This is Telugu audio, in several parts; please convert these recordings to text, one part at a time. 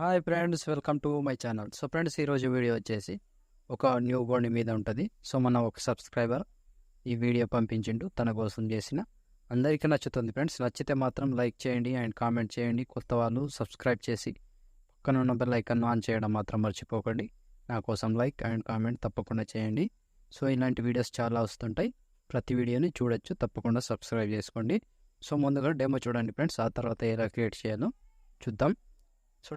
Hi friends, welcome to my channel. So friends, ఈరోజు వీడియో వచ్చేసి ఒక న్యూ గోండి మీద ఉంటుంది. సో మన ఒక సబ్స్క్రైబర్ ఈ వీడియో పంపించిండు, తన కోసం చేసిన. అందరికీ నచ్చుతుంది ఫ్రెండ్స్. నచ్చితే మాత్రం లైక్ చేయండి అండ్ కామెంట్ చేయండి. కొత్త వాళ్ళు సబ్స్క్రైబ్ చేసి పక్కన ఉన్న బెల్ ఐకాన్ ఆన్ చేయడం మాత్రం మర్చిపోకండి. నా కోసం లైక్ అండ్ కామెంట్ తప్పకుండా చేయండి. సో ఇలాంటి వీడియోస్ చాలా వస్తుంటాయి, ప్రతి వీడియోని చూడొచ్చు. తప్పకుండా సబ్స్క్రైబ్ చేసుకోండి. సో ముందుగా డెమో చూడండి ఫ్రెండ్స్, ఆ తర్వాత ఎలా క్రియేట్ చేయాలో చూద్దాం. సో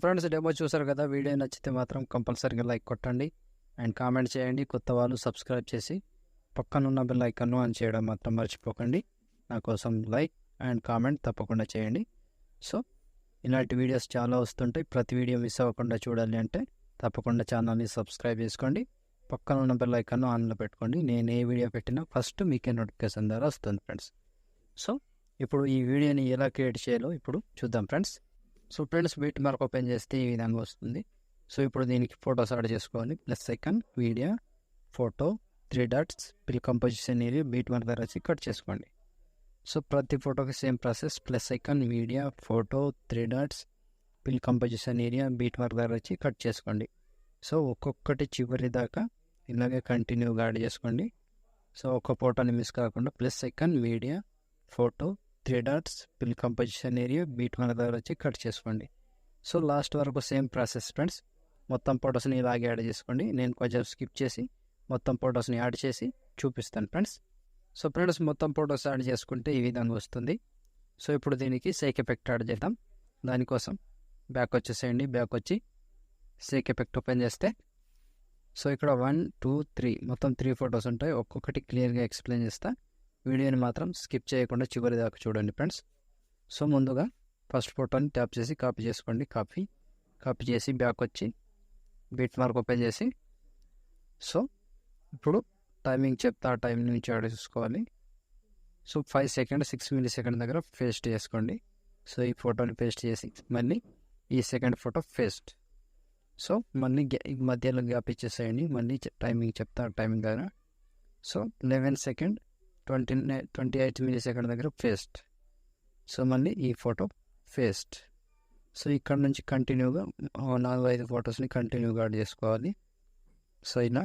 ఫ్రెండ్స్, డెమో చూసారు కదా. వీడియో నచ్చితే మాత్రం కంపల్సరీగా లైక్ కొట్టండి అండ్ కామెంట్ చేయండి. కొత్త వాళ్ళు సబ్స్క్రైబ్ చేసి పక్కనున్న బెల్ ఐకాన్ ఆన్ చేయడం మాత్రం మర్చిపోకండి. నా కోసం లైక్ అండ్ కామెంట్ తప్పకుండా చేయండి. సో ఇలాంటి వీడియోస్ చాలా వస్తుంటాయి, ప్రతి వీడియో మిస్ అవ్వకుండా చూడాలి అంటే తప్పకుండా ఛానల్ని సబ్స్క్రైబ్ చేసుకోండి. పక్కన ఉన్న బెల్ ఐకాన్ ఆన్లో పెట్టుకోండి. నేను ఏ వీడియో పెట్టినా ఫస్ట్ మీకే నోటిఫికేషన్ ద్వారా వస్తుంది ఫ్రెండ్స్. సో ఇప్పుడు ఈ వీడియోని ఎలా క్రియేట్ చేయాలో ఇప్పుడు చూద్దాం ఫ్రెండ్స్. సో ఫ్రెండ్స్, బీట్ మార్క్ ఓపెన్ చేస్తే ఈ విధంగా వస్తుంది. సో ఇప్పుడు దీనికి ఫొటోస్ యాడ్ చేసుకోవాలి. Plus icon, media, photo, 3 dots, పిల్ కంపోజిషన్ ఏరియా, బీట్ మార్క్ దగ్గర వచ్చి కట్ చేసుకోండి. సో ప్రతి ఫోటోకి same process. Plus icon, media, photo, 3 dots, పిల్ కంపోజిషన్ ఏరియా, బీట్ మార్క్ దగ్గర వచ్చి కట్ చేసుకోండి. సో ఒక్కొక్కటి చివరి దాకా ఇలాగే కంటిన్యూగా యాడ్ చేసుకోండి. సో ఒక ఫోటోని మిస్ కాకుండా. Plus icon, media, photo, 3 dots, పిల్ కంపోజిషన్ ఏరియా, బీట్ మార్క్ దగ్గర వచ్చి కట్ చేసుకోండి. సో లాస్ట్ వరకు సేమ్ ప్రాసెస్ ఫ్రెండ్స్. మొత్తం ఫొటోస్ని ఇలాగే యాడ్ చేసుకోండి. నేను కొంచెం స్కిప్ చేసి మొత్తం ఫొటోస్ని యాడ్ చేసి చూపిస్తాను ఫ్రెండ్స్. సో ఫ్రెండ్స్, మొత్తం ఫొటోస్ యాడ్ చేసుకుంటే ఈ విధంగా వస్తుంది. సో ఇప్పుడు దీనికి షేక్ ఎఫెక్ట్ యాడ్ చేద్దాం. దానికోసం బ్యాక్ వచ్చేసేయండి. బ్యాక్ వచ్చి షేక్ ఎఫెక్ట్ ఓపెన్ చేస్తే సో ఇక్కడ 1, 2, 3 మొత్తం 3 ఫొటోస్ ఉంటాయి. ఒక్కొక్కటి క్లియర్గా ఎక్స్ప్లెయిన్ చేస్తా. వీడియోని మాత్రం స్కిప్ చేయకుండా చివరి దాకా చూడండి ఫ్రెండ్స్. సో ముందుగా ఫస్ట్ ఫోటోని ట్యాప్ చేసి కాపీ చేసుకోండి. కాపీ చేసి బ్యాక్ వచ్చి బీట్ మార్క్ ఓపెన్ చేసి సో ఇప్పుడు టైమింగ్ చెప్తా, ఆ టైం నుంచి యాడ్ చేసుకోవాలి. సో 5 సెకండ్ 6 మిల్లీ సెకండ్ దగ్గర పేస్ట్ చేసుకోండి. సో ఈ ఫోటోని పేస్ట్ చేసి మళ్ళీ ఈ సెకండ్ ఫోటో పేస్ట్. సో మళ్ళీ మధ్యలో గ్యాప్ ఇచ్చేసేయండి. మళ్ళీ టైమింగ్ చెప్తా, టైమింగ్ దగ్గర సో 11 సెకండ్ 28 మిల్లీ సెకండ్ దగ్గర పేస్ట్. సో మళ్ళీ ఈ ఫోటో పేస్ట్. సో ఇక్కడ నుంచి కంటిన్యూగా 4-5 ఫొటోస్ని కంటిన్యూగా యాడ్ చేసుకోవాలి. సో ఇలా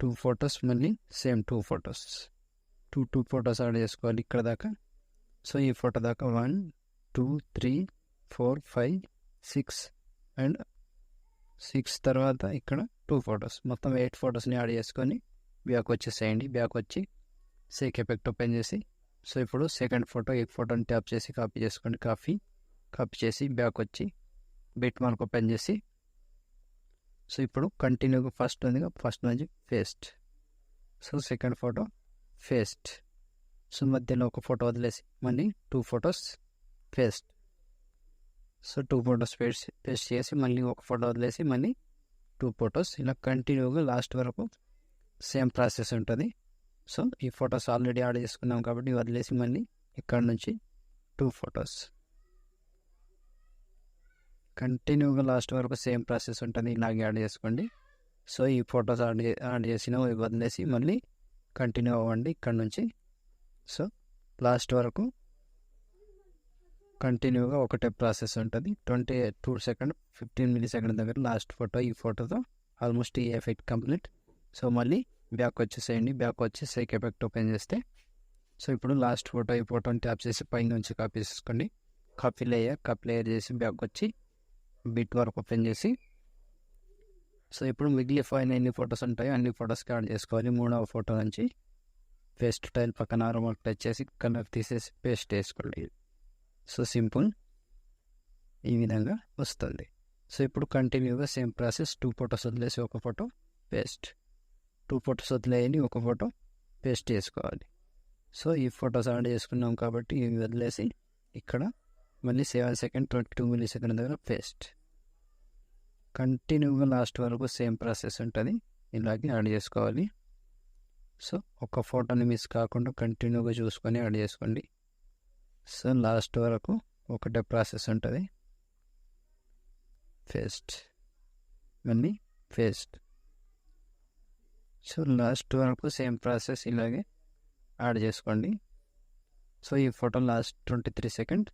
2 ఫొటోస్, మళ్ళీ సేమ్ 2 ఫొటోస్, 2 ఫొటోస్ యాడ్ చేసుకోవాలి ఇక్కడ దాకా. సో ఈ ఫోటో దాకా 1, 2, 3, 4, 5, 6 అండ్ 6 తర్వాత ఇక్కడ 2 ఫొటోస్, మొత్తం 8 ఫొటోస్ని యాడ్ చేసుకొని బ్యాక్ వచ్చేసేయండి. బ్యాక్ వచ్చి షేక్ ఎఫెక్ట్ ఓపెన్ చేసి సో ఇప్పుడు సెకండ్ ఫోటో, ఈ ఫోటోని ట్యాప్ చేసి కాపీ చేసుకోండి. కాపీ చేసి బ్యాక్ వచ్చి బీట్ మార్క్ ఓపెన్ చేసి సో ఇప్పుడు కంటిన్యూగా ఫస్ట్ ఉందిగా, ఫస్ట్ నుంచి paste. So second photo paste. So మధ్యలో ఒక ఫోటో వదిలేసి మళ్ళీ 2 photos paste. So 2 photos paste చేసి మళ్ళీ ఒక ఫోటో వదిలేసి మళ్ళీ 2 ఫొటోస్. ఇలా కంటిన్యూగా లాస్ట్ వరకు సేమ్ ప్రాసెస్ ఉంటుంది. సో ఈ ఫొటోస్ ఆల్రెడీ యాడ్ చేసుకున్నాం కాబట్టి వదిలేసి మళ్ళీ ఇక్కడ నుంచి 2 ఫొటోస్ కంటిన్యూగా లాస్ట్ వరకు సేమ్ ప్రాసెస్ ఉంటుంది. ఇలాగే యాడ్ చేసుకోండి. సో ఈ ఫొటోస్ యాడ్ చేసిన వదిలేసి మళ్ళీ కంటిన్యూ అవ్వండి ఇక్కడ నుంచి. సో లాస్ట్ వరకు కంటిన్యూగా ఒకటే ప్రాసెస్ ఉంటుంది. 22 సెకండ్ 15 మిల్లీ సెకండ్ దగ్గర లాస్ట్ ఫోటో. ఈ ఫోటోతో ఆల్మోస్ట్ ఈ ఎఫెక్ట్ కంప్లీట్. సో మళ్ళీ బ్యాక్ వచ్చేసేయండి. బ్యాక్ వచ్చి షేక్ ఎఫెక్ట్ ఓపెన్ చేస్తే సో ఇప్పుడు లాస్ట్ ఫోటో, ఈ ఫోటోని ట్యాప్ చేసి పై నుంచి కాపీ చేసుకోండి. కాపీ లేయర్ చేసి బ్యాక్ వచ్చి బీట్ వర్క్ ఓపెన్ చేసి సో ఇప్పుడు మిగిలిపోయిన ఎన్ని ఫొటోస్ ఉంటాయో అన్ని ఫొటోస్కి యాడ్ చేసుకోవాలి. 3వ ఫోటో నుంచి పేస్ట్ టైల్ పక్కన ఆరో టచ్ చేసి కలర్ తీసేసి పేస్ట్ వేసుకోండి. సో సింపుల్, ఈ విధంగా వస్తుంది. సో ఇప్పుడు కంటిన్యూగా సేమ్ ప్రాసెస్. 2 ఫొటోస్ వదిలేసి ఒక ఫోటో పేస్ట్, 2 ఫొటోస్ వదిలేయండి, ఒక ఫోటో పేస్ట్ చేసుకోవాలి. సో ఈ ఫొటోస్ యాడ్ చేసుకున్నాం కాబట్టి ఇవి వదిలేసి ఇక్కడ మళ్ళీ 7 సెకండ్ 22 మిల్లీ సెకండ్ దగ్గర పేస్ట్. కంటిన్యూగా లాస్ట్ వరకు సేమ్ ప్రాసెస్ ఉంటుంది. ఇలాగే యాడ్ చేసుకోవాలి. సో ఒక ఫోటోని మిస్ కాకుండా కంటిన్యూగా చూసుకొని యాడ్ చేసుకోండి. సో లాస్ట్ వరకు ఒకటే ప్రాసెస్ ఉంటుంది. పేస్ట్, మళ్ళీ పేస్ట్. సో లాస్ట్ వరకు సేమ్ ప్రాసెస్ ఇలాగే యాడ్ చేసుకోండి. సో ఈ ఫోటో లాస్ట్ 23 సెకండ్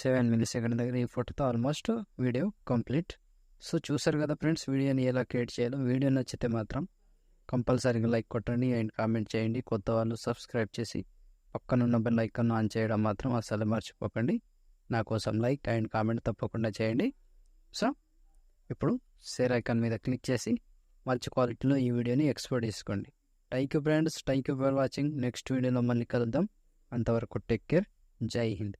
7 మిల్లీ-సెకండ్ దగ్గర ఈ ఫోటోతో ఆల్మోస్ట్ వీడియో కంప్లీట్. సో చూసారు కదా ఫ్రెండ్స్ వీడియోని ఎలా క్రియేట్ చేయాలో. వీడియో నచ్చితే మాత్రం కంపల్సరీగా లైక్ కొట్టండి అండ్ కామెంట్ చేయండి. కొత్త వాళ్ళు సబ్స్క్రైబ్ చేసి పక్కనున్న బెల్ ఐకాన్ ఆన్ చేయడం మాత్రం అసలు మర్చిపోకండి. నా కోసం లైక్ అండ్ కామెంట్ తప్పకుండా చేయండి. సో ఇప్పుడు షేర్ ఐకాన్ మీద క్లిక్ చేసి మంచి క్వాలిటీలో ఈ వీడియోని ఎక్స్పోర్ట్ చేసుకోండి. Thank you friends, thank you for watching. Next వీడియోలో మళ్ళీ కలుద్దాం. అంతవరకు టేక్ కేర్. జై హింద్.